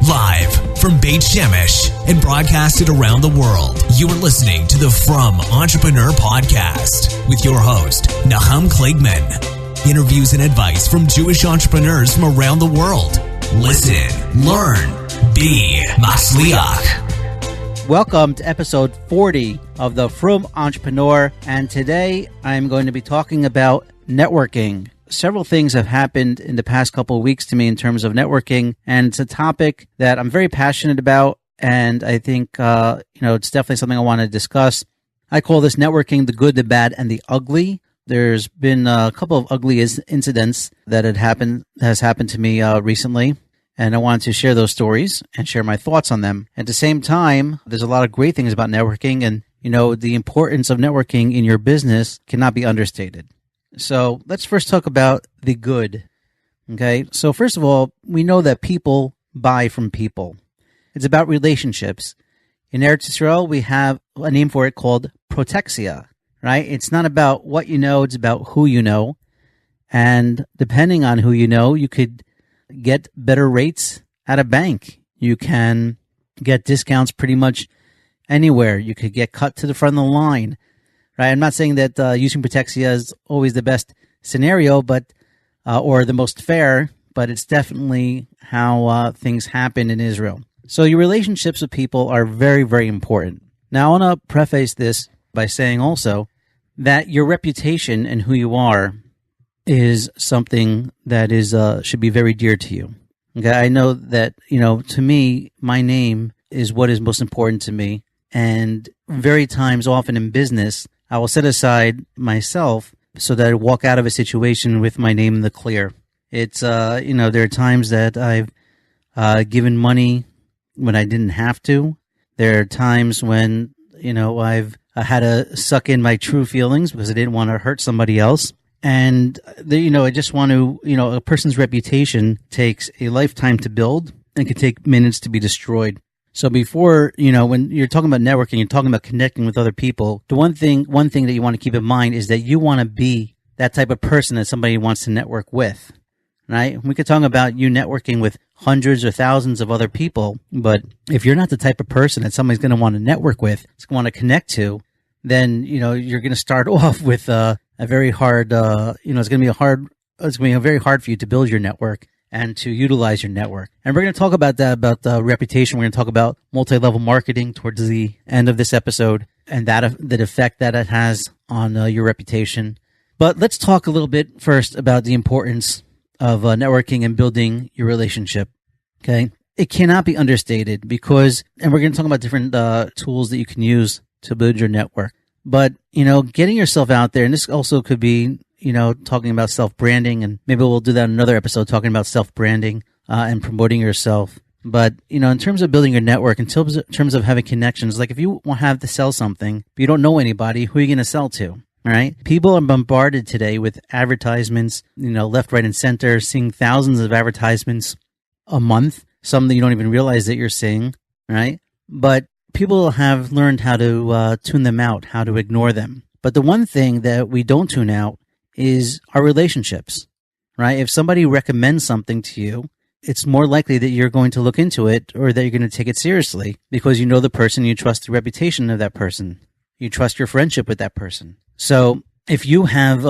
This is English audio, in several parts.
Live from Beit Shemesh and broadcasted around the world, you are listening to the Frum Entrepreneur Podcast with your host, Nahum Kligman. Interviews and advice from Jewish entrepreneurs from around the world. Listen, learn, be Matzliach. Welcome to episode 40 of the Frum Entrepreneur, and today I'm going to be talking about networking. Several things have happened in the past couple of weeks to me in terms of networking, and it's a topic that I'm very passionate about, and I think it's definitely something I want to discuss. I call this networking the good, the bad, and the ugly. There's been a couple of ugly incidents that has happened to me recently, and I wanted to share those stories and share my thoughts on them. At the same time, there's a lot of great things about networking, and the importance of networking in your business cannot be understated. So let's first talk about the good. Okay, so first of all, we know that people buy from people. It's about relationships. In Eretz Yisrael, we have a name for it called protexia, right? It's not about what you know, it's about who you know. And depending on who you know, you could get better rates at a bank. You can get discounts pretty much anywhere. You could get cut to the front of the line. Right, I'm not saying that using protexia is always the best scenario, but or the most fair, but it's definitely how things happen in Israel. So your relationships with people are very, very important. Now, I want to preface this by saying also that your reputation and who you are is something that is should be very dear to you. Okay, I know that to me, my name is what is most important to me, and very times, often in business, I will set aside myself so that I walk out of a situation with my name in the clear. It's, there are times that I've given money when I didn't have to. There are times when, I've had to suck in my true feelings because I didn't want to hurt somebody else. And, I just want to, a person's reputation takes a lifetime to build and can take minutes to be destroyed. So before, when you're talking about networking, you're talking about connecting with other people, the one thing that you want to keep in mind is that you want to be that type of person that somebody wants to network with, right? We could talk about you networking with hundreds or thousands of other people, but if you're not the type of person that somebody's going to want to network with, want to connect to, then, you're going to start off with a very hard, it's going to be very hard for you to build your network and to utilize your network. And we're going to talk about that, about reputation. We're going to talk about multi-level marketing towards the end of this episode and the effect that it has on your reputation. But let's talk a little bit first about the importance of networking and building your relationship. Okay? It cannot be understated and we're going to talk about different tools that you can use to build your network. But, getting yourself out there, and this also could be talking about self-branding, and maybe we'll do that in another episode, talking about self-branding and promoting yourself. But, in terms of building your network, in terms of having connections, like if you have to sell something, but you don't know anybody, who are you going to sell to? All right? People are bombarded today with advertisements, left, right, and center, seeing thousands of advertisements a month, some that you don't even realize that you're seeing, right? But people have learned how to tune them out, how to ignore them. But the one thing that we don't tune out is our relationships, right? If somebody recommends something to you, it's more likely that you're going to look into it or that you're going to take it seriously because you know the person, you trust the reputation of that person, you trust your friendship with that person. So if you have,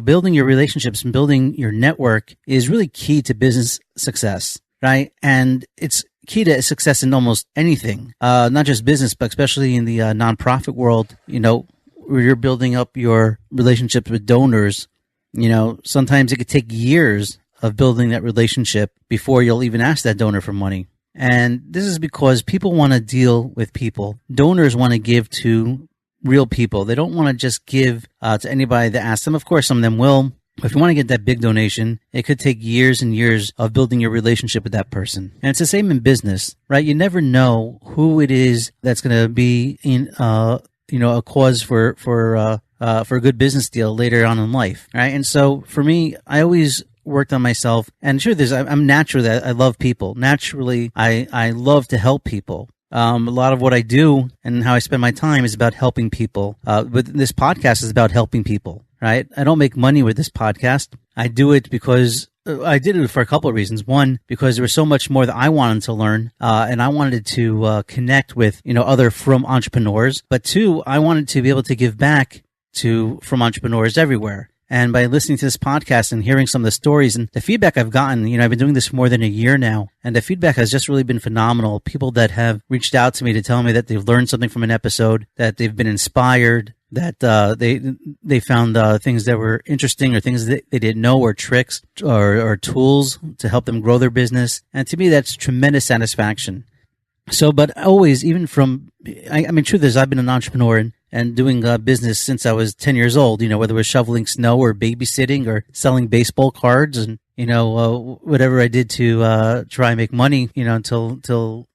building your relationships and building your network is really key to business success, right? And it's key to success in almost anything, not just business, but especially in the nonprofit world, where you're building up your relationships with donors. Sometimes it could take years of building that relationship before you'll even ask that donor for money. And this is because people want to deal with people. Donors want to give to real people. They don't want to just give to anybody that asks them. Of course, some of them will. But if you want to get that big donation, it could take years and years of building your relationship with that person. And it's the same in business, right? You never know who it is that's going to be in a cause for a good business deal later on in life, right? And so for me, I always worked on myself. And sure, I'm naturally, I love people. Naturally, I love to help people. A lot of what I do and how I spend my time is about helping people. But this podcast is about helping people, right? I don't make money with this podcast. I do it because I did it for a couple of reasons. One, because there was so much more that I wanted to learn, and I wanted to connect with other Frum entrepreneurs. But two, I wanted to be able to give back to Frum entrepreneurs everywhere. And by listening to this podcast and hearing some of the stories and the feedback I've gotten, I've been doing this for more than a year now, and the feedback has just really been phenomenal. People that have reached out to me to tell me that they've learned something from an episode, that they've been inspired, that they found things that were interesting or things that they didn't know, or tricks or tools to help them grow their business. And to me, that's tremendous satisfaction. So, but always, even from, I mean, truth is, I've been an entrepreneur and doing business since I was 10 years old, whether it was shoveling snow or babysitting or selling baseball cards and, whatever I did to try and make money, until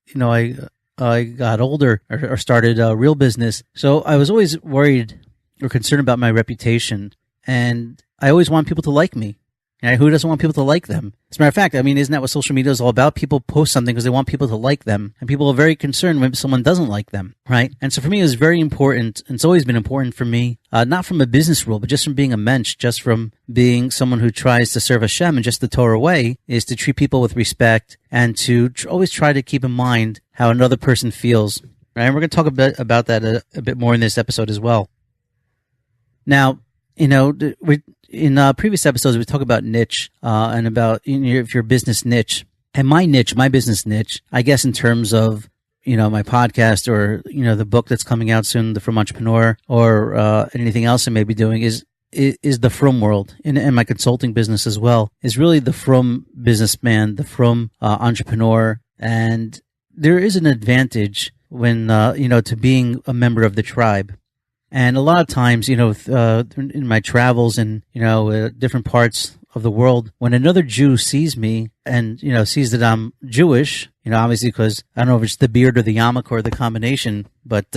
I got older or started a real business. So I was always worried or concerned about my reputation, and I always want people to like me. Who doesn't want people to like them? As a matter of fact, I mean, isn't that what social media is all about? People post something because they want people to like them, and people are very concerned when someone doesn't like them, right? And so for me, it was very important, and it's always been important for me, not from a business rule, but just from being a mensch, just from being someone who tries to serve Hashem and just the Torah way, is to treat people with respect and to always try to keep in mind how another person feels, right? And we're going to talk about that a bit more in this episode as well. Now, in previous episodes, we talk about niche and about if your business niche. And my business niche, I guess in terms of, my podcast or, the book that's coming out soon, The Frum Entrepreneur, or anything else I may be doing is the Frum world. And my consulting business as well is really the Frum businessman, the Frum entrepreneur. And there is an advantage when, to being a member of the tribe. And a lot of times, in my travels and, different parts of the world, when another Jew sees me and, sees that I'm Jewish, obviously because I don't know if it's the beard or the yarmulke or the combination, but,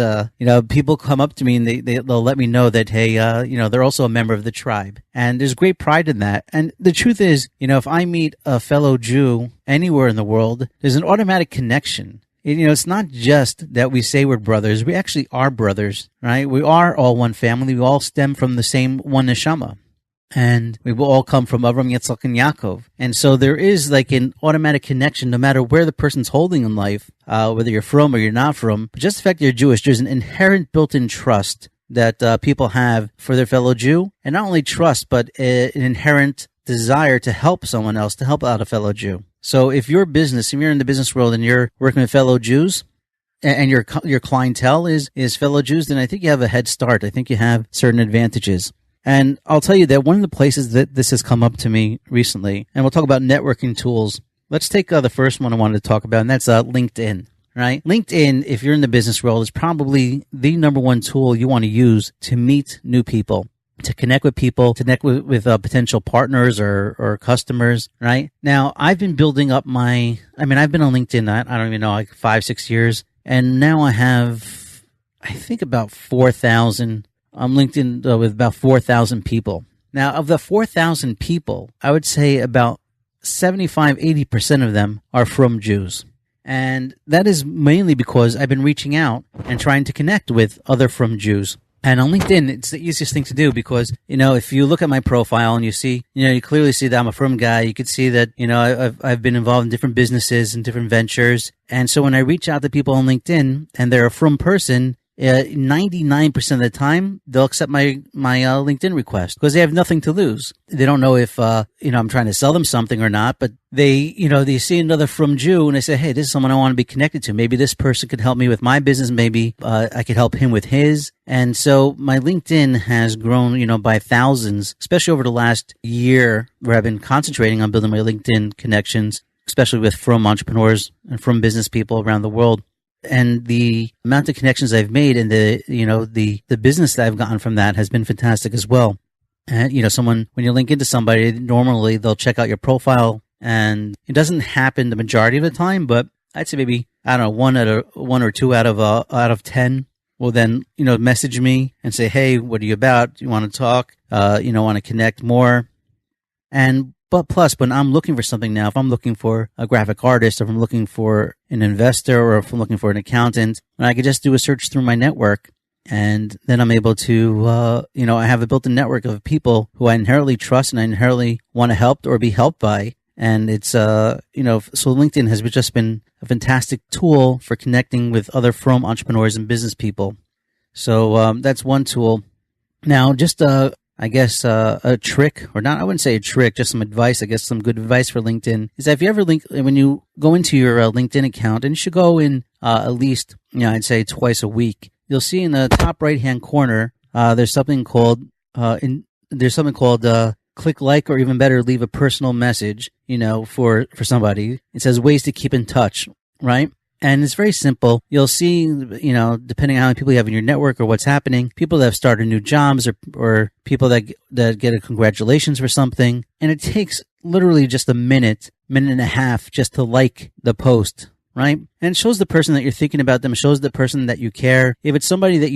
people come up to me and they'll let me know that, hey, they're also a member of the tribe. And there's great pride in that. And the truth is, if I meet a fellow Jew anywhere in the world, there's an automatic connection. It's not just that we say we're brothers. We actually are brothers, right? We are all one family. We all stem from the same one neshama. And we will all come from Avram, Yitzchak, and Yaakov. And so there is like an automatic connection no matter where the person's holding in life, whether you're from or you're not from. But just the fact that you're Jewish, there's an inherent built-in trust that people have for their fellow Jew. And not only trust, but an inherent desire to help someone else, to help out a fellow Jew. So if you're in the business world and you're working with fellow Jews and your clientele is fellow Jews, then I think you have a head start. I think you have certain advantages. And I'll tell you that one of the places that this has come up to me recently, and we'll talk about networking tools. Let's take the first one I wanted to talk about, and that's LinkedIn, right? LinkedIn, if you're in the business world, is probably the number one tool you want to use to meet new people, to connect with people, to connect with potential partners or customers, right? Now, I've been building up I've been on LinkedIn, I don't even know, like 5-6 years. And now I have, I think about 4,000. I'm LinkedIn with about 4,000 people. Now, of the 4,000 people, I would say about 75-80% of them are from Jews. And that is mainly because I've been reaching out and trying to connect with other Frum Jews. And on LinkedIn, it's the easiest thing to do because, if you look at my profile and you see, you clearly see that I'm a Frum guy. You could see that, I've been involved in different businesses and different ventures. And so when I reach out to people on LinkedIn and they're a Frum person, 99% of the time, they'll accept my LinkedIn request because they have nothing to lose. They don't know if, I'm trying to sell them something or not, but they see another Frum Jew and they say, hey, this is someone I want to be connected to. Maybe this person could help me with my business. Maybe I could help him with his. And so my LinkedIn has grown, by thousands, especially over the last year where I've been concentrating on building my LinkedIn connections, especially with Frum entrepreneurs and Frum business people around the world. And the amount of connections I've made and the business that I've gotten from that has been fantastic as well. And, when you link into somebody, normally they'll check out your profile, and it doesn't happen the majority of the time, but I'd say maybe, I don't know, one or two out of 10 will then, message me and say, hey, what are you about? Do you want to talk? Want to connect more? But plus, when I'm looking for something now, if I'm looking for a graphic artist, or if I'm looking for an investor, or if I'm looking for an accountant, and I could just do a search through my network, And then I'm able to, I have a built-in network of people who I inherently trust and I inherently want to help or be helped by. And it's, so LinkedIn has just been a fantastic tool for connecting with other Frum entrepreneurs and business people. So that's one tool. Now, just a trick, or not, I wouldn't say a trick, just some advice, some good advice for LinkedIn is that if you ever when you go into your LinkedIn account, and you should go in at least, I'd say twice a week, you'll see in the top right-hand corner, there's something called click like, or even better, leave a personal message, for somebody. It says ways to keep in touch, right? And it's very simple. You'll see, depending on how many people you have in your network or what's happening, people that have started new jobs or people that get a congratulations for something. And it takes literally just a minute and a half just to like the post, right? And it shows the person that you're thinking about them. It shows the person that you care. If it's somebody that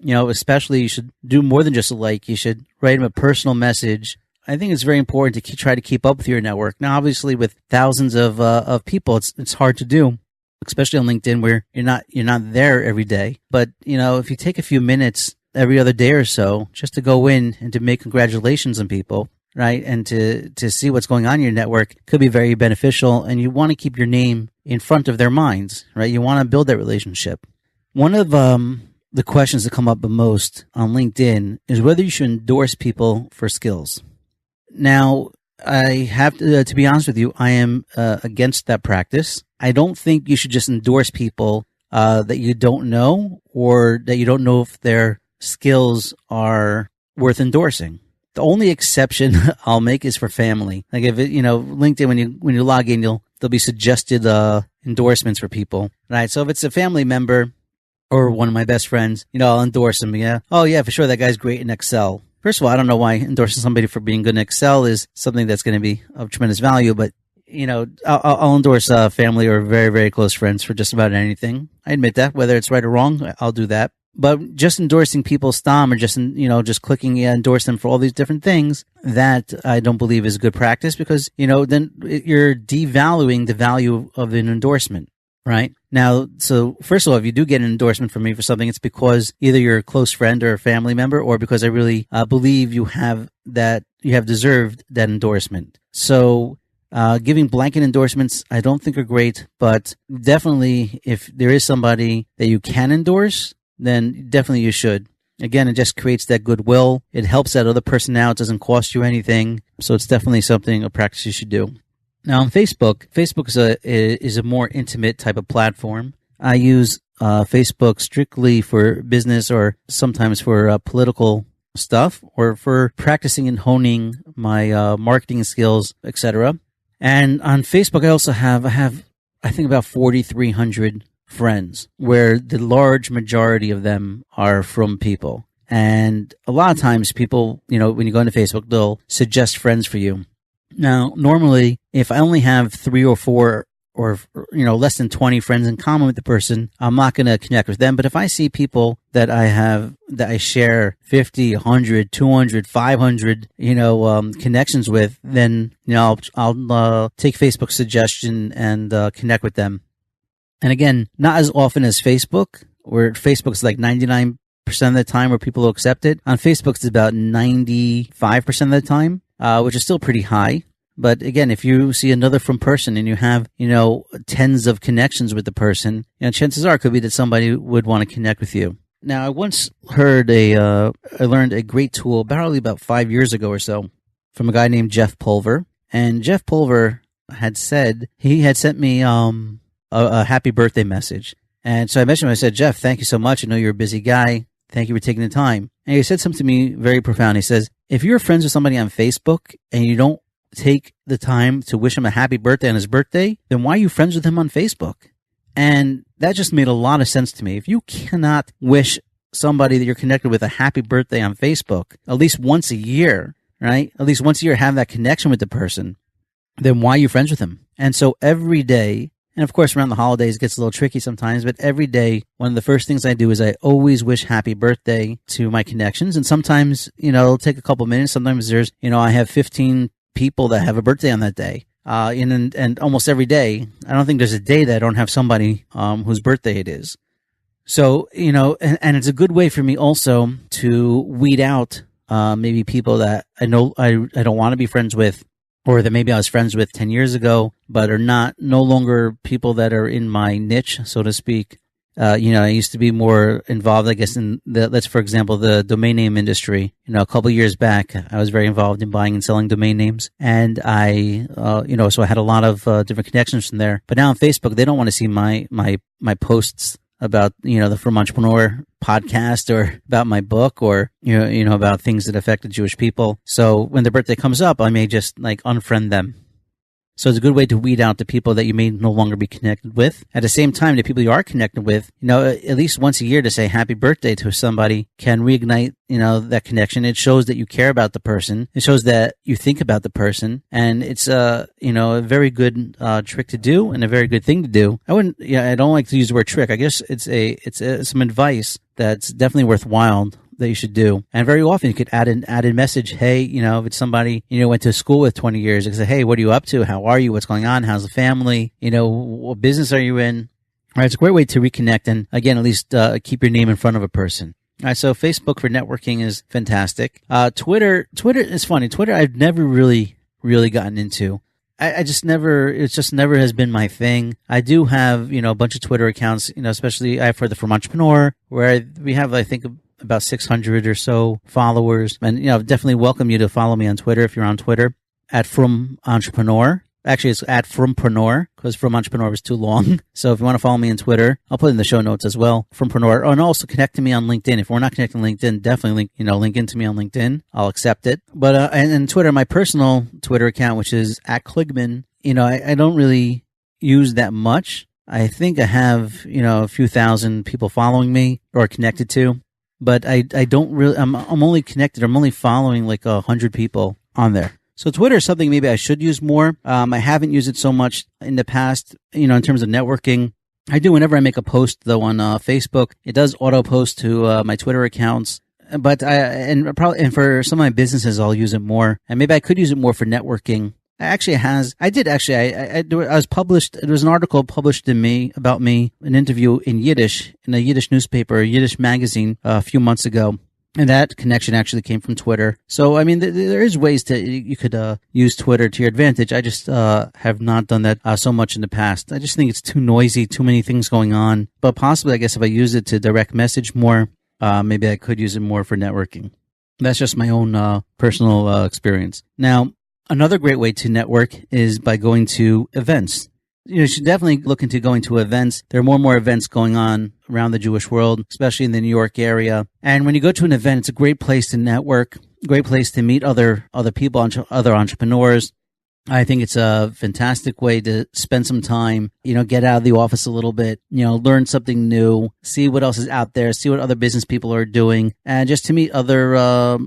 especially you should do more than just a like. You should write them a personal message. I think it's very important to try to keep up with your network. Now, obviously, with thousands of people, it's hard to do, especially on LinkedIn where you're not there every day. But, if you take a few minutes every other day or so just to go in and to make congratulations on people, right, and to see what's going on in your network could be very beneficial. And you want to keep your name in front of their minds, right? You want to build that relationship. One of the questions that come up the most on LinkedIn is whether you should endorse people for skills. Now, I have to be honest with you, I am against that practice. I don't think you should just endorse people that you don't know, or that you don't know if their skills are worth endorsing. The only exception I'll make is for family. Like if LinkedIn, when you log in, there'll be suggested endorsements for people, right? So if it's a family member or one of my best friends, I'll endorse them. Yeah. Oh yeah, for sure. That guy's great in Excel. First of all, I don't know why endorsing somebody for being good in Excel is something that's going to be of tremendous value, but I'll endorse family or very, very close friends for just about anything. I admit that. Whether it's right or wrong, I'll do that. But just endorsing people's stom, or just clicking endorse them for all these different things, that I don't believe is good practice, because then you're devaluing the value of an endorsement. Right? Now, so first of all, if you do get an endorsement from me for something, it's because either you're a close friend or a family member, or because I really believe you have deserved that endorsement. So giving blanket endorsements, I don't think are great, but definitely if there is somebody that you can endorse, then definitely you should. Again, it just creates that goodwill. It helps that other person out. It doesn't cost you anything. So it's definitely a practice you should do. Now, on Facebook is a more intimate type of platform. I use Facebook strictly for business, or sometimes for political stuff, or for practicing and honing my marketing skills, etc. And on Facebook, I have I think about 4,300 friends, where the large majority of them are from people. And a lot of times people, when you go into Facebook, they'll suggest friends for you. Now, normally, if I only have 3 or 4 or, less than 20 friends in common with the person, I'm not going to connect with them. But if I see people that I share 50, 100, 200, 500, connections with, then, I'll take Facebook's suggestion and connect with them. And again, not as often as Facebook, where Facebook's like 99% of the time where people will accept it. On Facebook, it's about 95% of the time. Which is still pretty high. But again, if you see another Frum person and you have, tens of connections with the person, chances are it could be that somebody would want to connect with you. Now, I once I learned a great tool probably about 5 years ago or so from a guy named Jeff Pulver. And Jeff Pulver had sent me a happy birthday message. And so I mentioned him. I said, Jeff, thank you so much. I know you're a busy guy. Thank you for taking the time. And he said something to me very profound. He says, if you're friends with somebody on Facebook and you don't take the time to wish him a happy birthday on his birthday, then why are you friends with him on Facebook? And that just made a lot of sense to me. If you cannot wish somebody that you're connected with a happy birthday on Facebook at least once a year, right? At least once a year, have that connection with the person, then why are you friends with him? And so every day, and of course around the holidays it gets a little tricky sometimes, but every day, one of the first things I do is I always wish happy birthday to my connections. And sometimes, it'll take a couple minutes. Sometimes there's, I have 15 people that have a birthday on that day. And almost every day, I don't think there's a day that I don't have somebody whose birthday it is. So, and it's a good way for me also to weed out maybe people that I know I don't want to be friends with, or that maybe I was friends with 10 years ago, but are no longer people that are in my niche, so to speak. I used to be more involved, I guess, in for example, the domain name industry. A couple of years back, I was very involved in buying and selling domain names. And so I had a lot of different connections from there. But now on Facebook, they don't want to see my posts about, the Frum Entrepreneur podcast, or about my book, or, about things that affected Jewish people. So when their birthday comes up, I may just unfriend them. So it's a good way to weed out the people that you may no longer be connected with. At the same time, the people you are connected with, at least once a year to say happy birthday to somebody can reignite, that connection. It shows that you care about the person. It shows that you think about the person. And it's, a very good trick to do, and a very good thing to do. I don't like to use the word trick. I guess it's some advice that's definitely worthwhile that you should do. And very often you could add a message. Hey, if it's somebody, went to school with 20 years, you can say, hey, what are you up to? How are you? What's going on? How's the family? What business are you in? All right. It's a great way to reconnect. And again, at least keep your name in front of a person. All right. So Facebook for networking is fantastic. Twitter is funny. Twitter, I've never really gotten into. It just never has been my thing. I do have, a bunch of Twitter accounts, especially I have for the Frum Entrepreneur, where we have, I think, about 600 or so followers. And, definitely welcome you to follow me on Twitter if you're on Twitter, at Frum Entrepreneur. Actually, it's at Frumpreneur, because Frum Entrepreneur was too long. So if you want to follow me on Twitter, I'll put it in the show notes as well, Frumpreneur. Oh, and also connect to me on LinkedIn. If we're not connected on LinkedIn, definitely link into me on LinkedIn. I'll accept it. But, and Twitter, my personal Twitter account, which is at Kligman, I don't really use that much. I think I have, a few thousand people following me or connected to. But I don't really, I'm only connected, I'm only following 100 people on there. So Twitter is something maybe I should use more. I haven't used it so much in the past, in terms of networking. I do whenever I make a post though on Facebook. It does auto post to my Twitter accounts. But and for some of my businesses, I'll use it more. And maybe I could use it more for networking. I was published, there was an article published about me, an interview in Yiddish, in a Yiddish newspaper, a Yiddish magazine a few months ago. And that connection actually came from Twitter. So, there is ways you could use Twitter to your advantage. I just have not done that so much in the past. I just think it's too noisy, too many things going on. But possibly, I guess if I use it to direct message more, maybe I could use it more for networking. That's just my own personal experience. Now, another great way to network is by going to events. You should definitely look into going to events. There are more and more events going on around the Jewish world, especially in the New York area. And when you go to an event, it's a great place to network, great place to meet other people, other entrepreneurs. I think it's a fantastic way to spend some time, get out of the office a little bit, learn something new, see what else is out there, see what other business people are doing, and just to meet other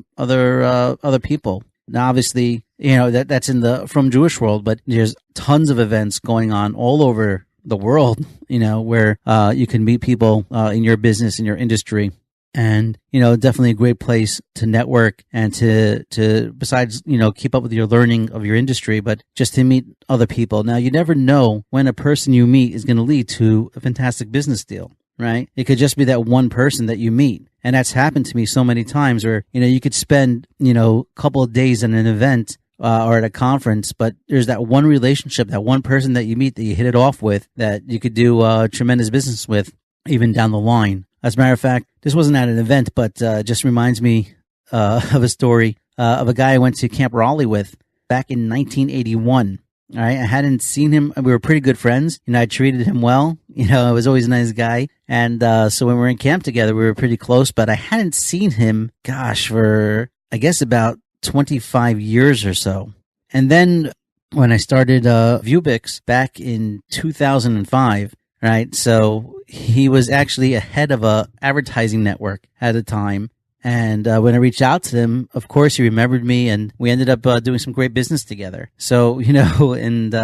people. Now, obviously, that's in the Frum Jewish world, but there's tons of events going on all over the world, where you can meet people in your business, in your industry. And, definitely a great place to network and to besides, keep up with your learning of your industry, but just to meet other people. Now, you never know when a person you meet is going to lead to a fantastic business deal, right? It could just be that one person that you meet. And that's happened to me so many times where, you could spend, a couple of days at an event or at a conference, but there's that one relationship, that one person that you meet that you hit it off with that you could do tremendous business with even down the line. As a matter of fact, this wasn't at an event, but just reminds me of a story of a guy I went to Camp Raleigh with back in 1981. All right. I hadn't seen him. We were pretty good friends. I treated him well. I was always a nice guy. And so when we were in camp together, we were pretty close, but I hadn't seen him, for, I guess, about 25 years or so. And then when I started Vubix back in 2005, right? So he was actually a head of a advertising network at the time. And when I reached out to him, of course, he remembered me, and we ended up doing some great business together. So, he gave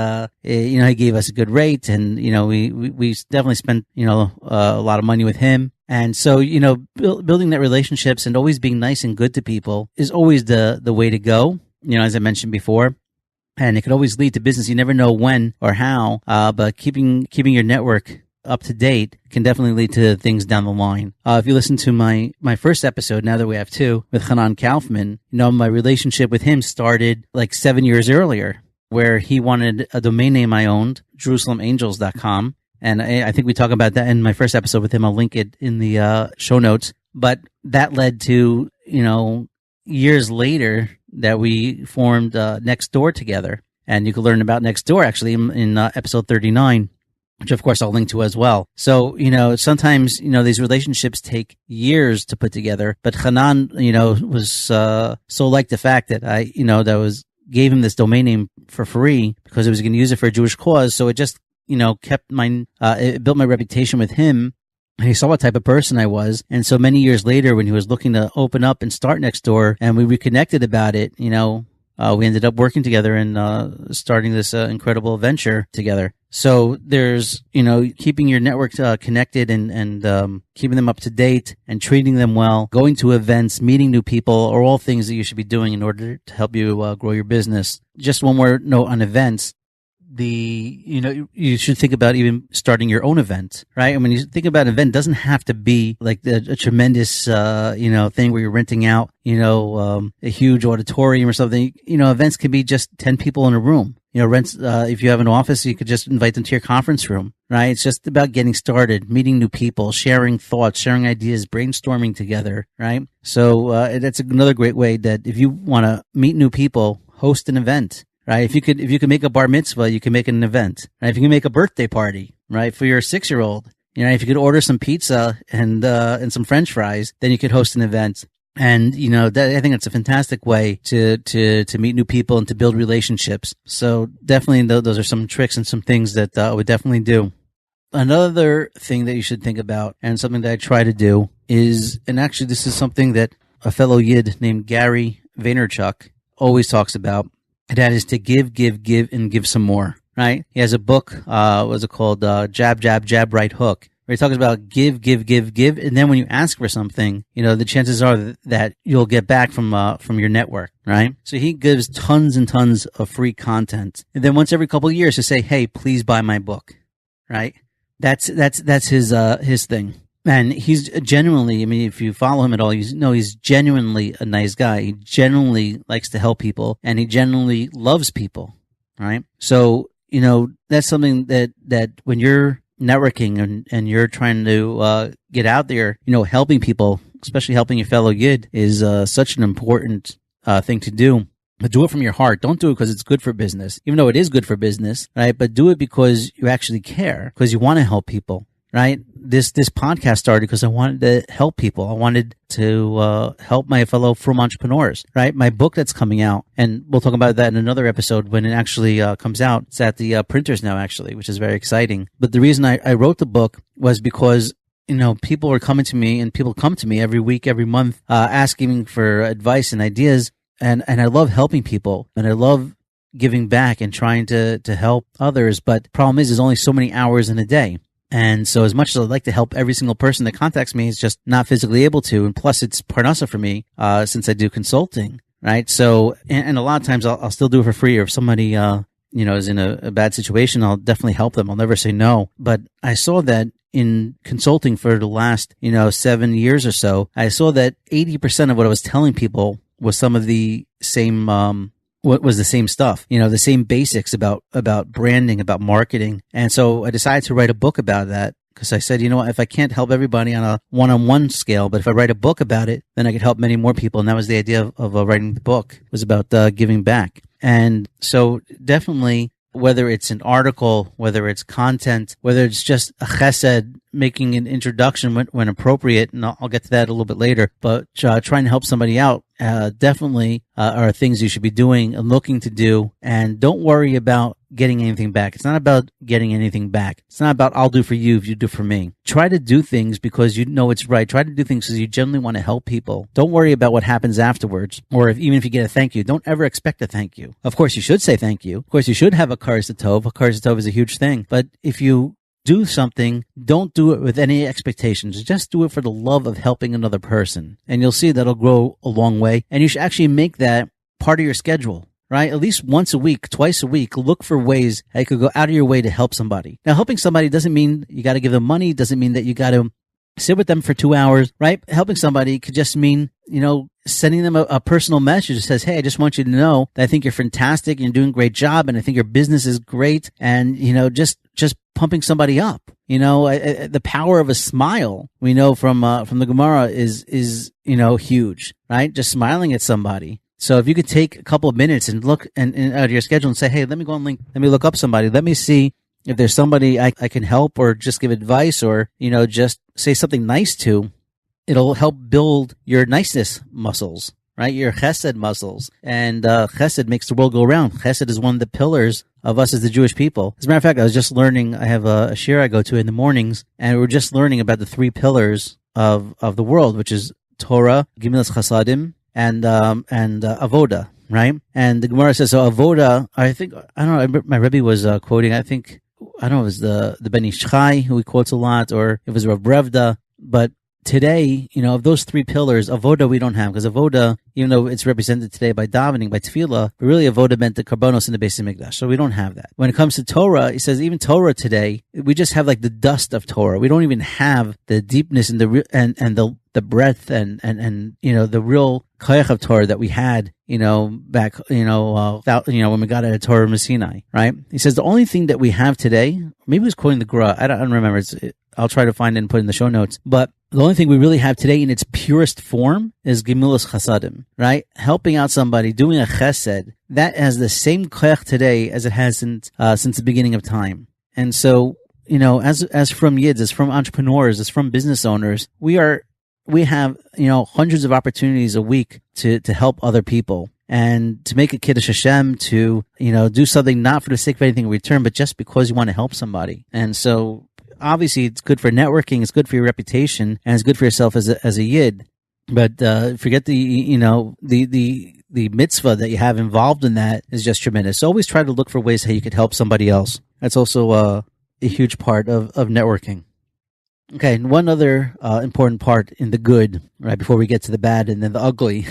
us a good rate, and, we definitely spent, a lot of money with him. And so, building that relationships and always being nice and good to people is always the way to go, as I mentioned before. And it could always lead to business. You never know when or how, but keeping your network up to date can definitely lead to things down the line. If you listen to my first episode, now that we have two, with Hanan Kaufman, my relationship with him started like 7 years earlier, where he wanted a domain name I owned, JerusalemAngels.com. And I think we talk about that in my first episode with him. I'll link it in the show notes. But that led to, years later that we formed Nextdoor together. And you can learn about Nextdoor actually in episode 39, which of course I'll link to as well. So, sometimes, these relationships take years to put together. But Hanan, was so like the fact that I gave him this domain name for free because I was going to use it for a Jewish cause. So it just, kept it built my reputation with him. He saw what type of person I was. And so many years later, when he was looking to open up and start Nextdoor and we reconnected about it, we ended up working together and starting this incredible venture together. So there's, keeping your network connected and keeping them up to date and treating them well, going to events, meeting new people are all things that you should be doing in order to help you grow your business. Just one more note on events. You should think about even starting your own event, right? And when you think about an event, it doesn't have to be like a tremendous, thing where you're renting out, a huge auditorium or something. Events could be just 10 people in a room. If you have an office, you could just invite them to your conference room, right? It's just about getting started, meeting new people, sharing thoughts, sharing ideas, brainstorming together, right? So, that's another great way that if you want to meet new people, host an event. Right. If you could make a bar mitzvah, you can make an event. Right. If you can make a birthday party, right, for your 6-year-old, if you could order some pizza and some French fries, then you could host an event. And, I think it's a fantastic way to meet new people and to build relationships. So definitely those are some tricks and some things that I would definitely do. Another thing that you should think about and something that I try to do is, and actually this is something that a fellow Yid named Gary Vaynerchuk always talks about. And that is to give, and give some more, right? He has a book, what's it called? Jab, Jab, Jab, Right Hook, where he talks about give. And then when you ask for something, the chances are that you'll get back from your network, right? So he gives tons and tons of free content. And then once every couple of years to say, hey, please buy my book, right? That's his thing. And he's genuinely, if you follow him at all, he's genuinely a nice guy. He genuinely likes to help people and he genuinely loves people, right? So, that's something that when you're networking and you're trying to get out there, helping people, especially helping your fellow Yid is such an important thing to do. But do it from your heart. Don't do it because it's good for business, even though it is good for business, right? But do it because you actually care, because you want to help people. Right? This podcast started because I wanted to help people. I wanted to help my fellow Frum entrepreneurs, right? My book that's coming out, and we'll talk about that in another episode when it actually comes out. It's at the printers now, actually, which is very exciting. But the reason I wrote the book was because, people are coming to me, and people come to me every week, every month, asking for advice and ideas. And I love helping people, and I love giving back and trying to help others. But the problem is there's only so many hours in a day. And so as much as I'd like to help every single person that contacts me, it's just not physically able to. And plus it's parnasa for me, since I do consulting, right? So, and a lot of times I'll still do it for free. Or if somebody, is in a bad situation, I'll definitely help them. I'll never say no. But I saw that in consulting for the last, 7 years or so, I saw that 80% of what I was telling people was some of the same, what was the same stuff, the same basics about branding, about marketing. And so I decided to write a book about that because I said, if I can't help everybody on a one-on-one scale, but if I write a book about it, then I could help many more people. And that was the idea of writing the book. It was about giving back. And so definitely, whether it's an article, whether it's content, whether it's just a chesed, making an introduction when appropriate, and I'll get to that a little bit later, but trying to help somebody out, definitely are things you should be doing and looking to do. And don't worry about getting anything back. It's not about getting anything back. It's not about I'll do for you if you do for me. Try to do things because you know it's right. Try to do things because you genuinely want to help people. Don't worry about what happens afterwards, or even if you get a thank you, don't ever expect a thank you. Of course, you should say thank you. Of course, you should have a karas tov. A karas tov is a huge thing. But if you do something, don't do it with any expectations. Just do it for the love of helping another person. And you'll see that'll grow a long way. And you should actually make that part of your schedule. right? At least once a week, twice a week, look for ways that you could go out of your way to help somebody. Now, helping somebody doesn't mean you got to give them money, doesn't mean that you got to sit with them for 2 hours, right? Helping somebody could just mean, sending them a personal message that says, hey, I just want you to know that I think you're fantastic and you're doing a great job and I think your business is great. And, just pumping somebody up. The power of a smile, we know from the Gemara is huge, right? Just smiling at somebody. So if you could take a couple of minutes and look and out of your schedule and say, hey, let me go on LinkedIn, let me look up somebody, let me see if there's somebody I can help or just give advice or, just say something nice to, it'll help build your niceness muscles, right? Your chesed muscles. And chesed makes the world go around. Chesed is one of the pillars of us as the Jewish people. As a matter of fact, I was just learning, I have a shir I go to in the mornings, and we're just learning about the 3 pillars of the world, which is Torah, Gemilas Chasadim, and Avoda, right? And the Gemara says, so Avoda, I don't know, my Rebbe was quoting, I don't know if it was the Ben Ish Chai, who he quotes a lot, or if it was Rav Brevda, but today, of those 3 pillars, Avoda we don't have, because Avoda, even though it's represented today by davening, by tefillah, but really Avoda meant the karbonos in the Beis Hamikdash, so we don't have that. When it comes to Torah, he says even Torah today, we just have like the dust of Torah. We don't even have the deepness and the breadth and the real koyach of Torah that we had, back, when we got out of Torah from Sinai, right? He says the only thing that we have today, maybe he was quoting the Gra, I don't remember. I'll try to find it and put it in the show notes, but the only thing we really have today in its purest form is Gemilas Chasadim, right? Helping out somebody, doing a chesed, that has the same koyach today as it has since the beginning of time. And so, as from Yids, as from entrepreneurs, as from business owners, we have, hundreds of opportunities a week to help other people and to make a Kiddush Hashem, to, do something not for the sake of anything in return, but just because you want to help somebody. And so, obviously, it's good for networking, it's good for your reputation, and it's good for yourself as a Yid. But forget the mitzvah that you have involved in that is just tremendous. So always try to look for ways how you could help somebody else. That's also a huge part of networking. Okay, and one other important part in the good, right, before we get to the bad and then the ugly,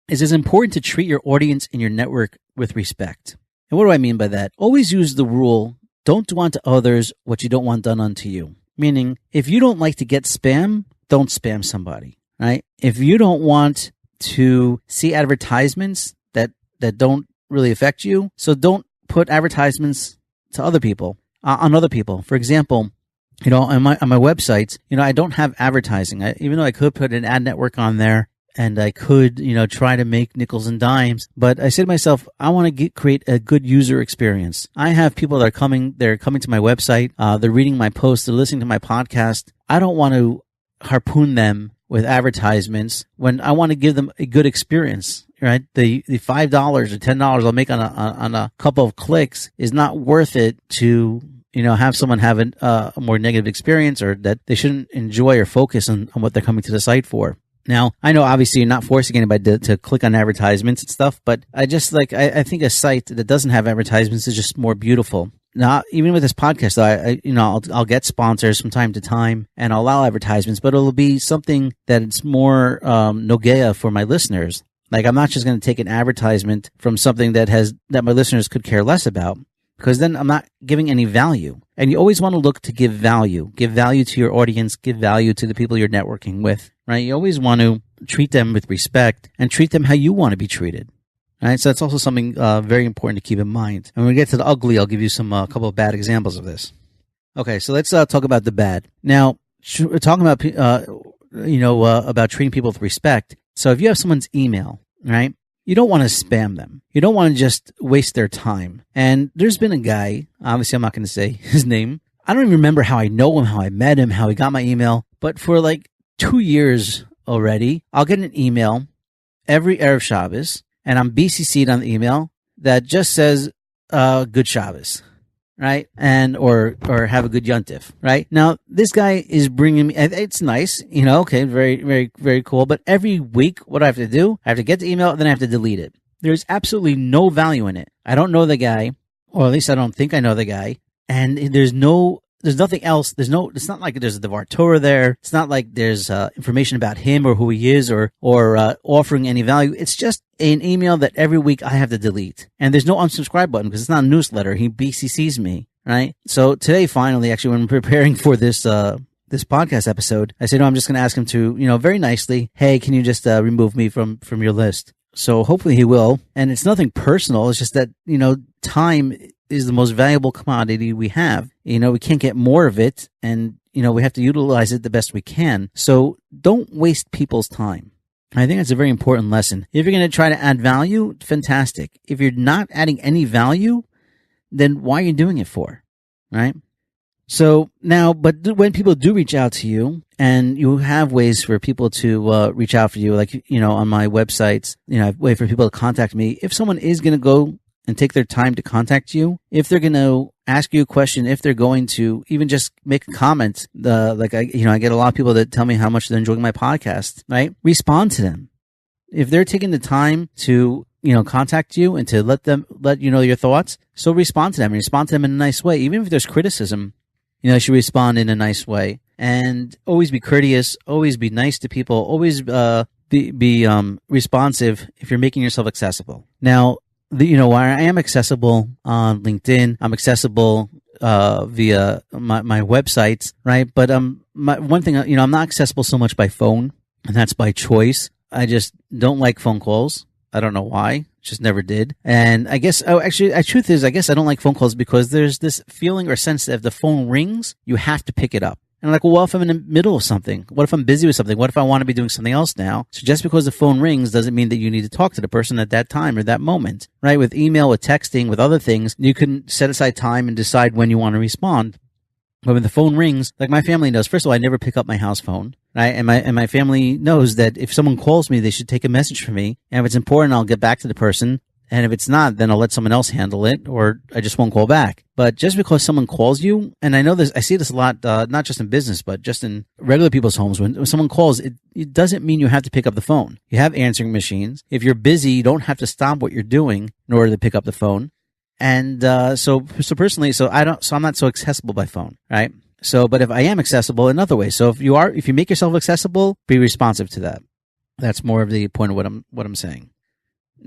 is it's important to treat your audience and your network with respect. And what do I mean by that? Always use the rule, don't do unto others what you don't want done unto you. Meaning, if you don't like to get spam, don't spam somebody, right? If you don't want to see advertisements that don't really affect you, so don't put advertisements to other people, on other people. For example, on my websites, I don't have advertising. Even though I could put an ad network on there, and I could, try to make nickels and dimes. But I say to myself, I want to create a good user experience. I have people that they're coming to my website, they're reading my posts, they're listening to my podcast. I don't want to harpoon them with advertisements when I want to give them a good experience, right? The $5 or $10 I'll make on a couple of clicks is not worth it to, have someone have a more negative experience, or that they shouldn't enjoy or focus on what they're coming to the site for. Now, I know obviously you're not forcing anybody to click on advertisements and stuff, but I just I think a site that doesn't have advertisements is just more beautiful. Now, even with this podcast, I'll get sponsors from time to time and I'll allow advertisements, but it'll be something that it's more nogea for my listeners. Like, I'm not just going to take an advertisement from something that my listeners could care less about, because then I'm not giving any value. And you always want to look to give value to your audience, give value to the people you're networking with, right? You always want to treat them with respect and treat them how you want to be treated. All right, so that's also something very important to keep in mind. And when we get to the ugly, I'll give you a couple of bad examples of this. Okay, so let's talk about the bad. Now, we're talking about about treating people with respect. So if you have someone's email, right, you don't want to spam them. You don't want to just waste their time. And there's been a guy, obviously I'm not going to say his name. I don't even remember how I know him, how I met him, how he got my email. But for like 2 years already, I'll get an email every Erev Shabbos, and I'm BCC'd on the email that just says, good Shabbos, right? And, or have a good Yontif, right? Now, this guy is bringing me, it's nice, okay, very, very, very cool. But every week, what do I have to do? I have to get the email, and then I have to delete it. There's absolutely no value in it. I don't know the guy, or at least I don't think I know the guy. And there's no there's nothing else. It's not like there's a Devar Torah there. It's not like there's information about him or who he is or offering any value. It's just an email that every week I have to delete. And there's no unsubscribe button because it's not a newsletter. He BCCs me, right? So today, finally, actually, when I'm preparing for this podcast episode, I said, no, I'm just going to ask him to, very nicely, hey, can you just remove me from your list? So hopefully he will. And it's nothing personal. It's just that, time is the most valuable commodity we have. We can't get more of it, and, we have to utilize it the best we can. So don't waste people's time. I think that's a very important lesson. If you're going to try to add value, fantastic. If you're not adding any value, then why are you doing it for? Right? So now, but when people do reach out to you, and you have ways for people to reach out for you, like, on my websites, I have a way for people to contact me. If someone is going to go and take their time to contact you, if they're going to ask you a question, if they're going to even just make a comment, I get a lot of people that tell me how much they're enjoying my podcast, right? Respond to them. If they're taking the time to, contact you and to let you know your thoughts, so respond to them in a nice way. Even if there's criticism, you should respond in a nice way. And always be courteous, always be nice to people, always be responsive if you're making yourself accessible. Now, I am accessible on LinkedIn. I'm accessible via my websites, right? But one thing, I'm not accessible so much by phone, and that's by choice. I just don't like phone calls. I don't know why. Just never did. And I guess, truth is, I guess I don't like phone calls because there's this feeling or sense that if the phone rings, you have to pick it up. And I'm like, well, what if I'm in the middle of something? What if I'm busy with something? What if I want to be doing something else now? So just because the phone rings doesn't mean that you need to talk to the person at that time or that moment, right? With email, with texting, with other things, you can set aside time and decide when you want to respond. But when the phone rings, like my family knows, first of all, I never pick up my house phone, right? And my family knows that if someone calls me, they should take a message from me. And if it's important, I'll get back to the person. And if it's not, then I'll let someone else handle it, or I just won't call back. But just because someone calls you, and I know this, I see this a lot, not just in business, but just in regular people's homes. When someone calls, it doesn't mean you have to pick up the phone. You have answering machines. If you're busy, you don't have to stop what you're doing in order to pick up the phone. And so personally, I'm not so accessible by phone, right? So, but if I am accessible in other ways, so if you make yourself accessible, be responsive to that. That's more of the point of what I'm saying.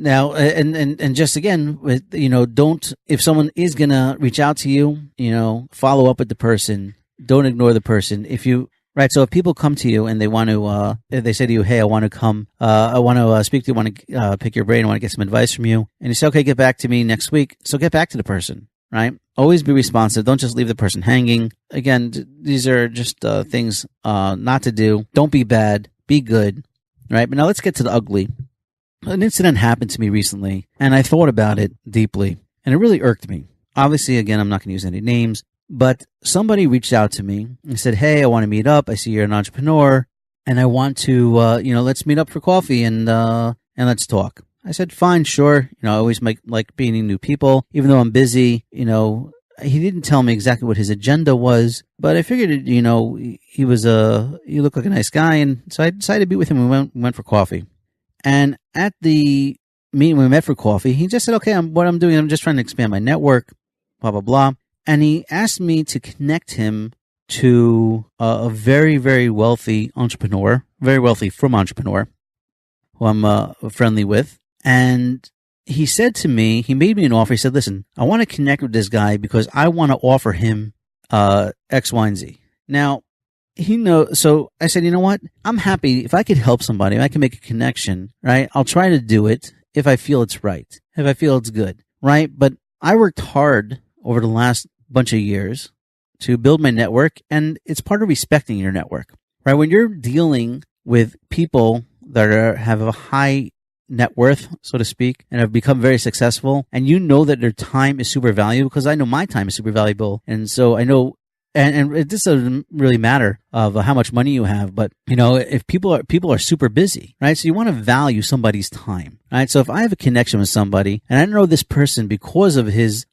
Now, and just again, with, don't, if someone is going to reach out to you, follow up with the person. Don't ignore the person. So if people come to you and they want to, if they say to you, hey, I want to come, I want to speak to you, I want to pick your brain, I want to get some advice from you. And you say, okay, get back to me next week. So get back to the person, right? Always be responsive. Don't just leave the person hanging. Again, these are just things not to do. Don't be bad. Be good, right? But now let's get to the ugly. An incident happened to me recently, and I thought about it deeply, and it really irked me. Obviously, again, I'm not going to use any names, but somebody reached out to me and said, hey, I want to meet up. I see you're an entrepreneur, and I want to, let's meet up for coffee and let's talk. I said, fine, sure. I always like meeting new people, even though I'm busy. He didn't tell me exactly what his agenda was, but I figured, he looked like a nice guy, and so I decided to be with him. We went for coffee. And at the meeting we met for coffee, he just said, okay, what I'm doing, I'm just trying to expand my network, blah, blah, blah. And he asked me to connect him to a very, very wealthy entrepreneur, very wealthy Frum entrepreneur, who I'm friendly with. And he said to me, he made me an offer. He said, listen, I want to connect with this guy because I want to offer him X, Y, and Z. Now, so I said, you know what? I'm happy if I could help somebody, if I can make a connection, right? I'll try to do it if I feel it's right, if I feel it's good, right? But I worked hard over the last bunch of years to build my network, and it's part of respecting your network, right? When you're dealing with people that have a high net worth, so to speak, and have become very successful, and you know that their time is super valuable, because I know my time is super valuable, and so I know. And this doesn't really matter of how much money you have, but if people are super busy, right? So you want to value somebody's time, right? So if I have a connection with somebody and I know this person because of his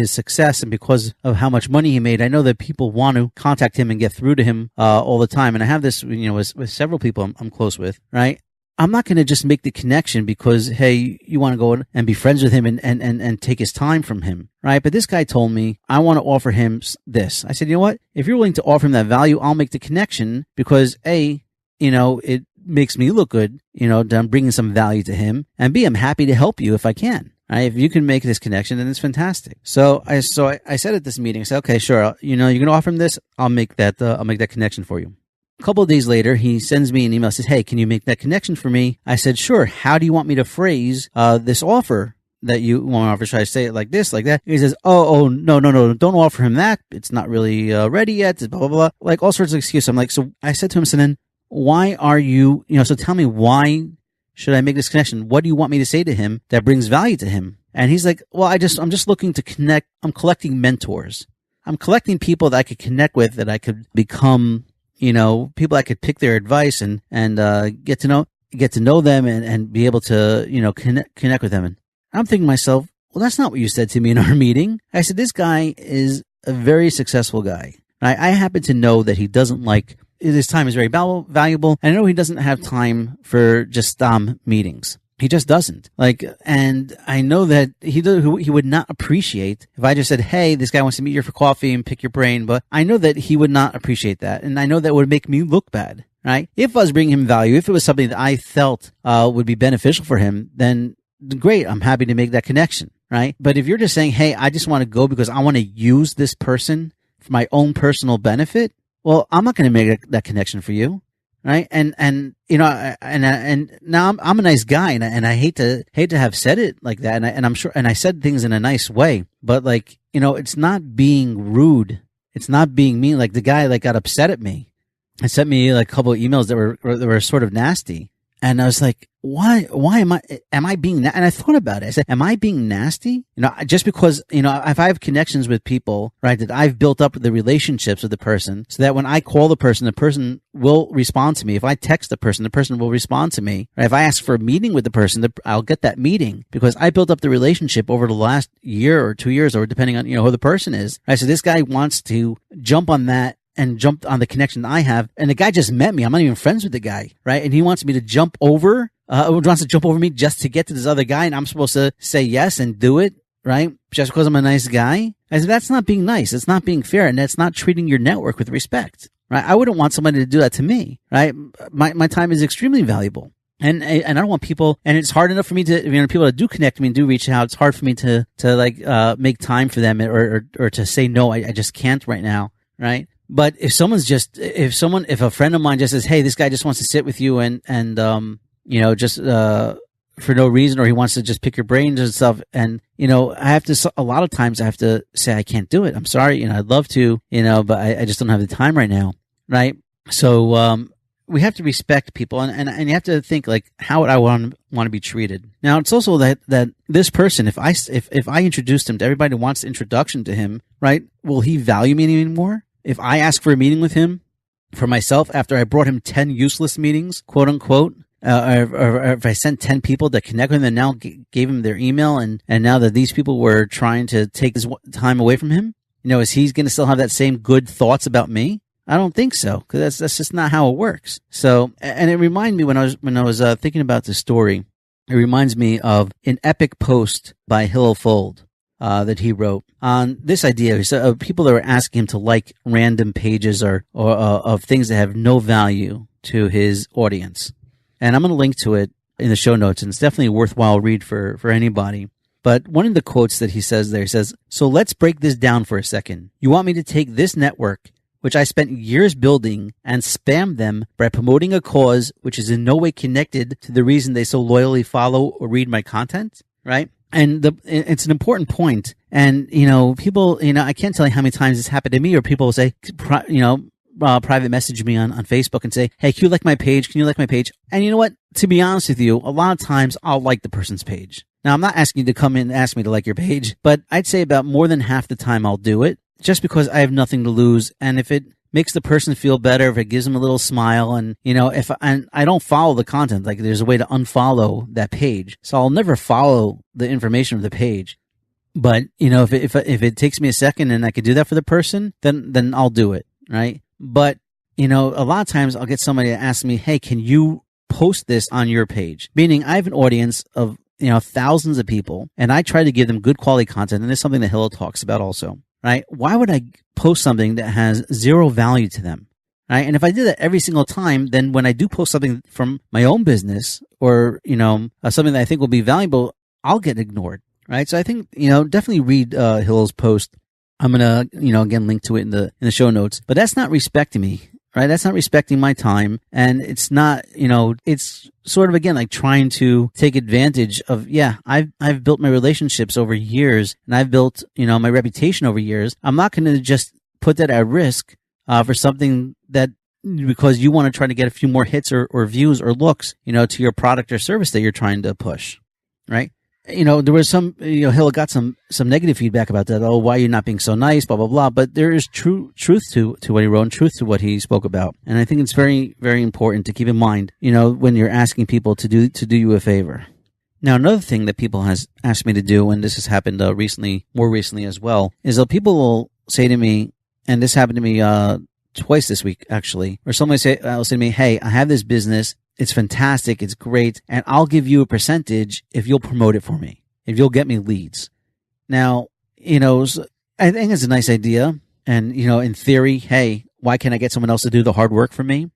success and because of how much money he made, I know that people want to contact him and get through to him all the time. And I have this, with several people I'm close with, right? I'm not going to just make the connection because, hey, you want to go and be friends with him and take his time from him, right? But this guy told me, I want to offer him this. I said, you know what? If you're willing to offer him that value, I'll make the connection because A, it makes me look good, that I'm bringing some value to him, and B, I'm happy to help you if I can. Right? If you can make this connection, then it's fantastic. So I said at this meeting, I said, okay, sure. You're going to offer him this. I'll make that connection for you. A couple of days later, he sends me an email, says, hey, can you make that connection for me? I said, sure. How do you want me to phrase this offer that you want to offer? Should I say it like this, like that? He says, no, don't offer him that. It's not really ready yet, blah, blah, blah. Like all sorts of excuses. I'm like, so I said to him, so then why are you, so tell me, why should I make this connection? What do you want me to say to him that brings value to him? And he's like, well, I'm just looking to connect. I'm collecting mentors. I'm collecting people that I could connect with, that I could become, people I could pick their advice and get to know them and be able to, connect with them. And I'm thinking to myself, well, that's not what you said to me in our meeting. I said, this guy is a very successful guy. I happen to know that he doesn't like, his time is very valuable. And I know he doesn't have time for just meetings. He just doesn't. And I know that he would not appreciate if I just said, hey, this guy wants to meet you for coffee and pick your brain. But I know that he would not appreciate that. And I know that would make me look bad, right? If I was bringing him value, if it was something that I felt would be beneficial for him, then great. I'm happy to make that connection, right? But if you're just saying, hey, I just want to go because I want to use this person for my own personal benefit, well, I'm not going to make that connection for you. Right. And now I'm a nice guy and I hate to have said it like that. And I'm sure, and I said things in a nice way, but it's not being rude. It's not being mean. Like the guy got upset at me and sent me a couple of emails that were sort of nasty. And I was like, why am I being, and I thought about it. I said, am I being nasty? Just because, if I have connections with people, right, that I've built up the relationships with the person so that when I call the person will respond to me. If I text the person will respond to me. Right? If I ask for a meeting with the person, I'll get that meeting because I built up the relationship over the last year or 2 years or depending on, who the person is. Right? So this guy wants to jump on that and jumped on the connection I have. And the guy just met me. I'm not even friends with the guy, right? And he wants me to jump over, me just to get to this other guy. And I'm supposed to say yes and do it, right? Just because I'm a nice guy. I said, that's not being nice. It's not being fair. And that's not treating your network with respect, right? I wouldn't want somebody to do that to me, right? My time is extremely valuable. And I don't want people, and it's hard enough for me to, people that do connect me and do reach out. It's hard for me to make time for them or to say, no, I just can't right now, right? But if a friend of mine just says, hey, this guy just wants to sit with you and just for no reason, or he wants to just pick your brains and stuff. And, a lot of times I have to say, I can't do it. I'm sorry. I'd love to, but I just don't have the time right now. Right. So, we have to respect people and you have to think how would I want to be treated? Now it's also that this person, if I introduced him to everybody who wants introduction to him, right? Will he value me anymore? If I ask for a meeting with him for myself after I brought him 10 useless meetings, quote unquote, or if I sent 10 people to connect with him and now gave him their email and now that these people were trying to take his time away from him, is he going to still have that same good thoughts about me? I don't think so, because that's just not how it works. So, and it reminded me when I was thinking about this story, it reminds me of an epic post by Hillel Fold. That he wrote on this idea. So, people that were asking him to like random pages or of things that have no value to his audience. And I'm going to link to it in the show notes, and it's definitely a worthwhile read for anybody. But one of the quotes that he says there, he says, so let's break this down for a second. You want me to take this network, which I spent years building, and spam them by promoting a cause which is in no way connected to the reason they so loyally follow or read my content, right? And it's an important point. And, people, I can't tell you how many times this happened to me, or people will say, private message me on Facebook and say, hey, can you like my page? Can you like my page? And you know what? To be honest with you, a lot of times I'll like the person's page. Now, I'm not asking you to come in and ask me to like your page, but I'd say about more than half the time I'll do it just because I have nothing to lose. And if it makes the person feel better, if it gives them a little smile, and I don't follow the content, there's a way to unfollow that page, so I'll never follow the information of the page. But if it takes me a second and I could do that for the person, then I'll do it, right? But a lot of times I'll get somebody to ask me, hey, can you post this on your page, meaning I have an audience of thousands of people, and I try to give them good quality content, and it's something that Hillel talks about also, right? Why would I post something that has zero value to them? Right? And if I did that every single time, then when I do post something from my own business or, something that I think will be valuable, I'll get ignored, right? So I think, definitely read Hillel's post. I'm going to, again, link to it in the show notes, but that's not respecting me, right? That's not respecting my time. And it's not, it's sort of, again, like trying to take advantage of, I've built my relationships over years, and I've built, my reputation over years. I'm not going to just put that at risk for something that, because you want to try to get a few more hits or views or looks, to your product or service that you're trying to push, right? There was some, Hill got some negative feedback about that. Oh, why are you not being so nice, blah, blah, blah. But there is truth to what he wrote and truth to what he spoke about. And I think it's very, very important to keep in mind, when you're asking people to do you a favor. Now, another thing that people has asked me to do, and this has happened more recently as well, is that people will say to me, and this happened to me twice this week, actually, where somebody will say to me, hey, I have this business. It's fantastic. It's great. And I'll give you a percentage if you'll promote it for me, if you'll get me leads. Now, I think it's a nice idea. And, in theory, hey, why can't I get someone else to do the hard work for me?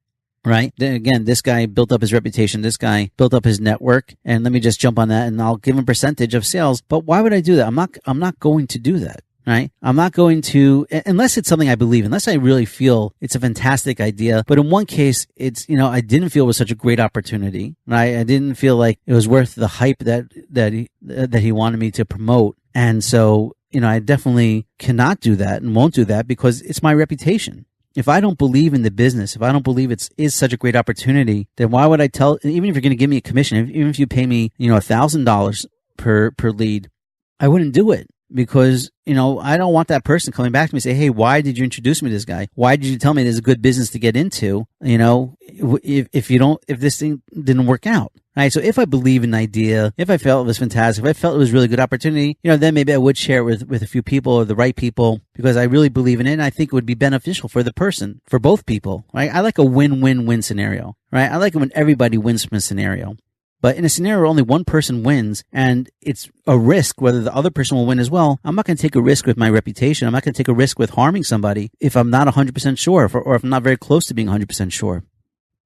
Right? Then again, this guy built up his reputation. This guy built up his network. And let me just jump on that and I'll give him a percentage of sales. But why would I do that? I'm not going to do that. Right? I'm not going to, unless it's something I believe, unless I really feel it's a fantastic idea. But in one case, it's, I didn't feel it was such a great opportunity. Right? I didn't feel like it was worth the hype that he wanted me to promote. And so, I definitely cannot do that and won't do that because it's my reputation. If I don't believe in the business, if I don't believe it is such a great opportunity, then why would I even if you're going to give me a commission, even if you pay me, $1,000 per lead, I wouldn't do it. Because, I don't want that person coming back to me and say, hey, why did you introduce me to this guy? Why did you tell me there's a good business to get into? If this thing didn't work out, right? So if I believe in the idea, if I felt it was fantastic, if I felt it was a really good opportunity, then maybe I would share it with a few people or the right people because I really believe in it. And I think it would be beneficial for the person, for both people, right? I like a win-win-win scenario, right? I like it when everybody wins from a scenario. But in a scenario where only one person wins and it's a risk whether the other person will win as well, I'm not going to take a risk with my reputation. I'm not going to take a risk with harming somebody if I'm not 100% sure or if I'm not very close to being 100% sure.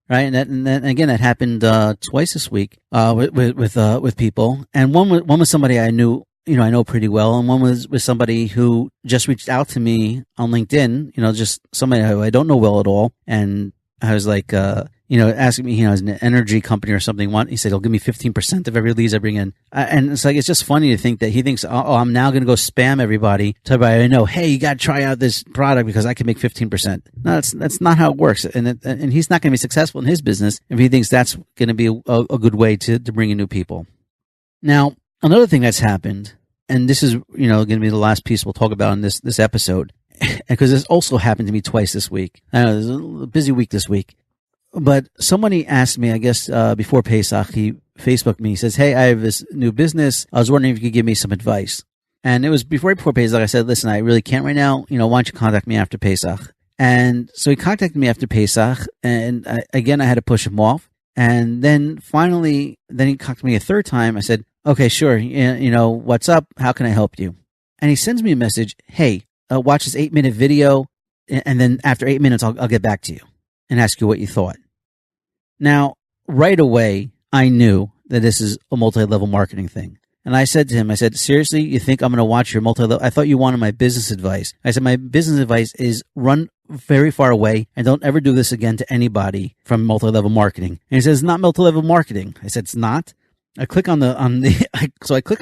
Right? And again, that happened twice this week with people. And one was somebody I knew, I know pretty well. And one was with somebody who just reached out to me on LinkedIn, just somebody who I don't know well at all. And I was like, asking me, as an energy company or something. He said, he'll give me 15% of every leads I bring in. And it's like, it's just funny to think that he thinks, I'm now going to go spam everybody. Tell everybody I know, hey, you got to try out this product because I can make 15%. No, that's not how it works. And he's not going to be successful in his business if he thinks that's going to be a good way to bring in new people. Now, another thing that's happened, and this is, going to be the last piece we'll talk about in this episode, because this also happened to me twice this week. I know it was a busy week this week. But somebody asked me, I guess, before Pesach, he Facebooked me. He says, hey, I have this new business. I was wondering if you could give me some advice. And it was before Pesach. I said, listen, I really can't right now. Why don't you contact me after Pesach? And so he contacted me after Pesach. And again, I had to push him off. And then finally, he contacted me a third time. I said, okay, sure. What's up? How can I help you? And he sends me a message. Hey, watch this 8-minute video. And then after 8 minutes, I'll get back to you and ask you what you thought. Now, right away, I knew that this is a multi-level marketing thing. And I said to him, seriously, you think I'm going to watch your multi-level? I thought you wanted my business advice. I said, my business advice is run very far away and don't ever do this again to anybody from multi-level marketing. And he says, it's not multi-level marketing. I said, it's not. I click on the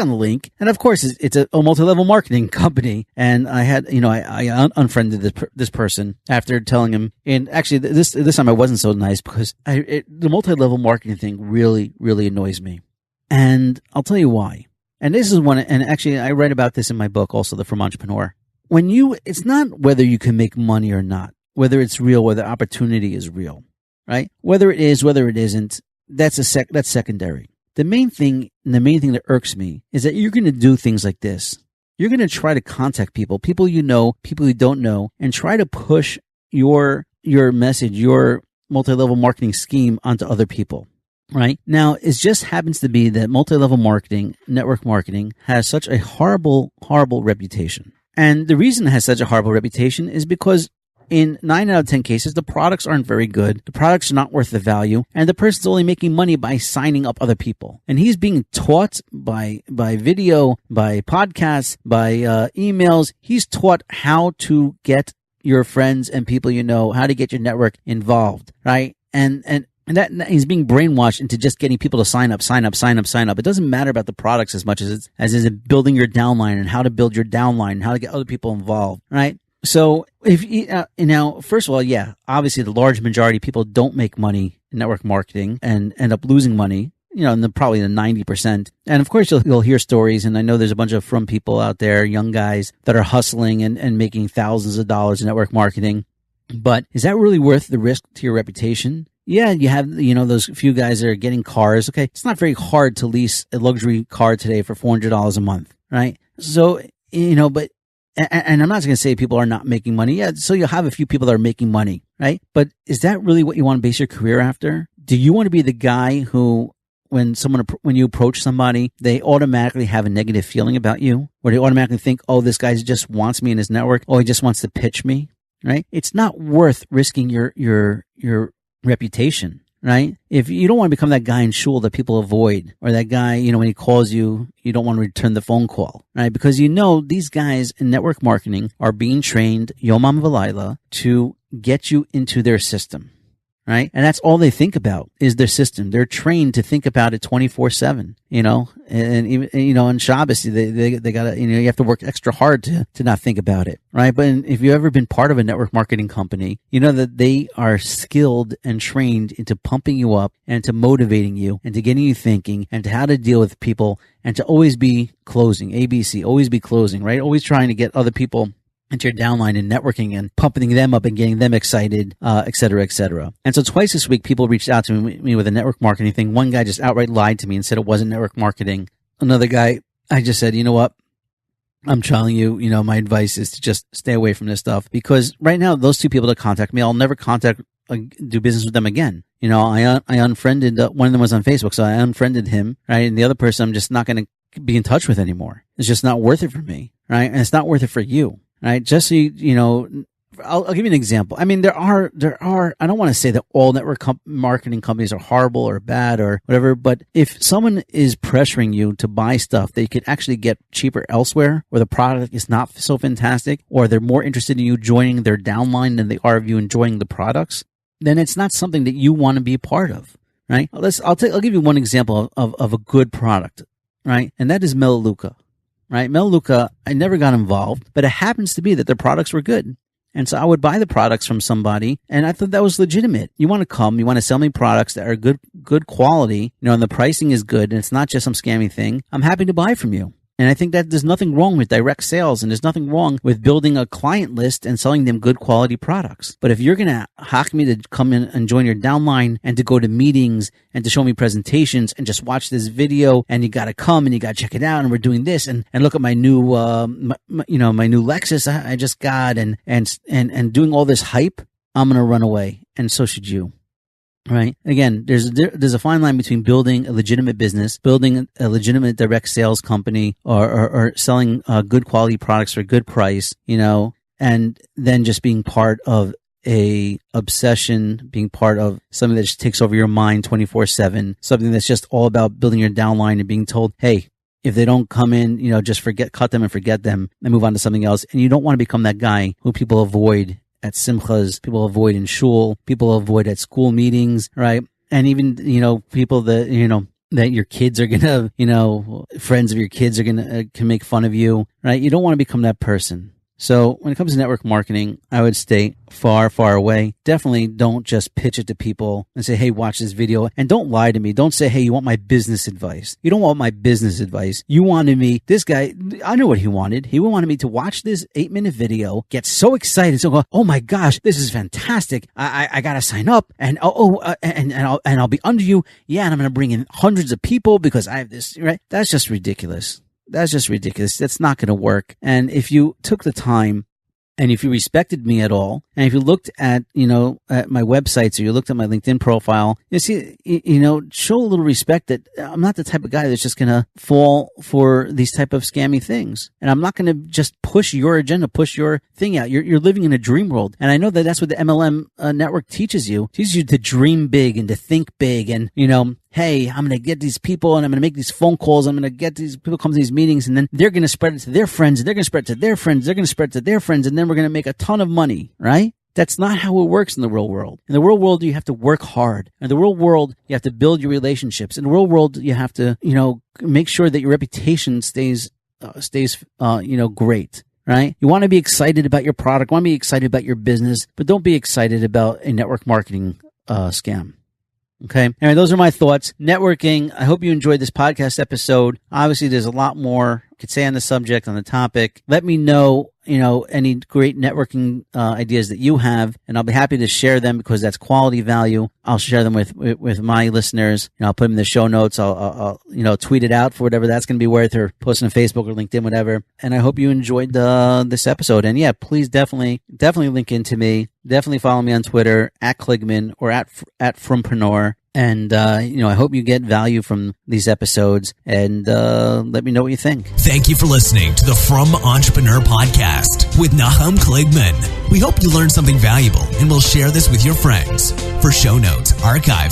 link, and of course it's a multi-level marketing company. And I had, I unfriended this person after telling him. And actually, this time I wasn't so nice because the multi-level marketing thing really, really annoys me. And I'll tell you why. And this is one. And actually, I write about this in my book, also the Frum Entrepreneur. It's not whether you can make money or not, whether it's real, whether opportunity is real, right? Whether it is, whether it isn't, that's secondary. The main thing that irks me is that you're going to do things like this. You're going to try to contact people you know, people you don't know, and try to push your message, your multi-level marketing scheme onto other people. Right? Now, it just happens to be that multi-level marketing, network marketing, has such a horrible, horrible reputation. And the reason it has such a horrible reputation is because in 9 out of 10 cases, the products aren't very good. The products are not worth the value. And the person's only making money by signing up other people. And he's being taught by video, by podcasts, by emails. He's taught how to get your friends and people you know, how to get your network involved, right? And that he's being brainwashed into just getting people to sign up. It doesn't matter about the products as much as is it building your downline and how to build your downline and how to get other people involved, right? So if first of all, yeah, obviously the large majority of people don't make money in network marketing and end up losing money, probably the 90%. And of course you'll hear stories, and I know there's a bunch of Frum people out there, young guys that are hustling and making thousands of dollars in network marketing. But is that really worth the risk to your reputation? Yeah, you have, those few guys that are getting cars. Okay, it's not very hard to lease a luxury car today for $400 a month, right? So, but and I'm not going to say people are not making money. Yeah, so you'll have a few people that are making money, right? But is that really what you want to base your career after? Do you want to be the guy who, when you approach somebody, they automatically have a negative feeling about you, or they automatically think, oh, this guy just wants me in his network. Oh, he just wants to pitch me, right? It's not worth risking your reputation, right? If you don't want to become that guy in shul that people avoid, or that guy, when he calls you, you don't want to return the phone call, right? Because these guys in network marketing are being trained yomam v'layla to get you into their system, right? And that's all they think about is their system. They're trained to think about it 24/7, and even, on Shabbos, they gotta, you have to work extra hard to not think about it, right? But if you've ever been part of a network marketing company, you know that they are skilled and trained into pumping you up and to motivating you and to getting you thinking and to how to deal with people and to always be closing, ABC, always be closing, right? Always trying to get other people into your downline and networking and pumping them up and getting them excited, et cetera, et cetera. And so twice this week, people reached out to me with a network marketing thing. One guy just outright lied to me and said it wasn't network marketing. Another guy, I just said, you know what? I'm telling you, my advice is to just stay away from this stuff, because right now, those two people that contact me, I'll never do business with them again. I unfriended, one of them was on Facebook, so I unfriended him, right? And the other person, I'm just not going to be in touch with anymore. It's just not worth it for me, right? And it's not worth it for you. Right. Just so I'll give you an example. I mean, there are, I don't want to say that all network marketing companies are horrible or bad or whatever, but if someone is pressuring you to buy stuff that you could actually get cheaper elsewhere, or the product is not so fantastic, or they're more interested in you joining their downline than they are of you enjoying the products, then it's not something that you want to be a part of. Right. I'll give you one example of a good product. Right. And that is Melaleuca. Right, Melaleuca, I never got involved, but it happens to be that their products were good. And so I would buy the products from somebody, and I thought that was legitimate. You want to sell me products that are good quality, and the pricing is good, and it's not just some scammy thing. I'm happy to buy from you. And I think that there's nothing wrong with direct sales, and there's nothing wrong with building a client list and selling them good quality products. But if you're going to hack me to come in and join your downline and to go to meetings and to show me presentations and just watch this video, and you got to come and you got to check it out, and we're doing this, and look at my new, my new Lexus I just got, and doing all this hype, I'm going to run away. And so should you. Right. Again, there's a fine line between building a legitimate business, building a legitimate direct sales company, or selling good quality products for a good price, and then just being part of a obsession, being part of something that just takes over your mind 24/7, something that's just all about building your downline and being told, hey, if they don't come in, just cut them and forget them and move on to something else. And you don't want to become that guy who people avoid at simchas, people avoid in shul, people avoid at school meetings, right? And even, people that, that your kids are going to, friends of your kids are going to can make fun of you, right? You don't want to become that person. So when it comes to network marketing, I would stay far, far away. Definitely don't just pitch it to people and say, hey, watch this video. And don't lie to me. Don't say, hey, you want my business advice. You don't want my business advice. You wanted me, this guy, I know what he wanted. He wanted me to watch this 8-minute video, get so excited. So go, oh my gosh, this is fantastic. I got to sign up and I'll be under you. Yeah. And I'm going to bring in hundreds of people because I have this, right? That's just ridiculous. That's just ridiculous. That's not going to work. And if you took the time and if you respected me at all, and if you looked at, at my websites or you looked at my LinkedIn profile, you see, show a little respect that I'm not the type of guy that's just going to fall for these type of scammy things. And I'm not going to just push your agenda, push your thing out. You're living in a dream world. And I know that that's what the MLM network teaches you. It teaches you to dream big and to think big and, hey, I'm going to get these people and I'm going to make these phone calls. I'm going to get these people come to these meetings and then they're going to spread it to their friends and they're going to spread it to their friends. They're going to spread it to their friends and then we're going to make a ton of money, right? That's not how it works in the real world. In the real world, you have to work hard. In the real world, you have to build your relationships. In the real world, you have to, make sure that your reputation stays great. Right? You want to be excited about your product, want to be excited about your business, but don't be excited about a network marketing scam. Okay. Anyway, those are my thoughts. Networking. I hope you enjoyed this podcast episode. Obviously, there's a lot more I could say on the subject, on the topic. Let me know, any great networking ideas that you have, and I'll be happy to share them because that's quality value. I'll share them with my listeners. I'll put them in the show notes. I'll tweet it out for whatever that's going to be worth, or post on Facebook or LinkedIn, whatever. And I hope you enjoyed this episode. And yeah, please definitely link into me. Definitely follow me on Twitter at Kligman or at Frumpreneur. And, I hope you get value from these episodes, and let me know what you think. Thank you for listening to the Frum Entrepreneur Podcast with Nahum Kligman. We hope you learned something valuable, and we'll share this with your friends. For show notes, archives,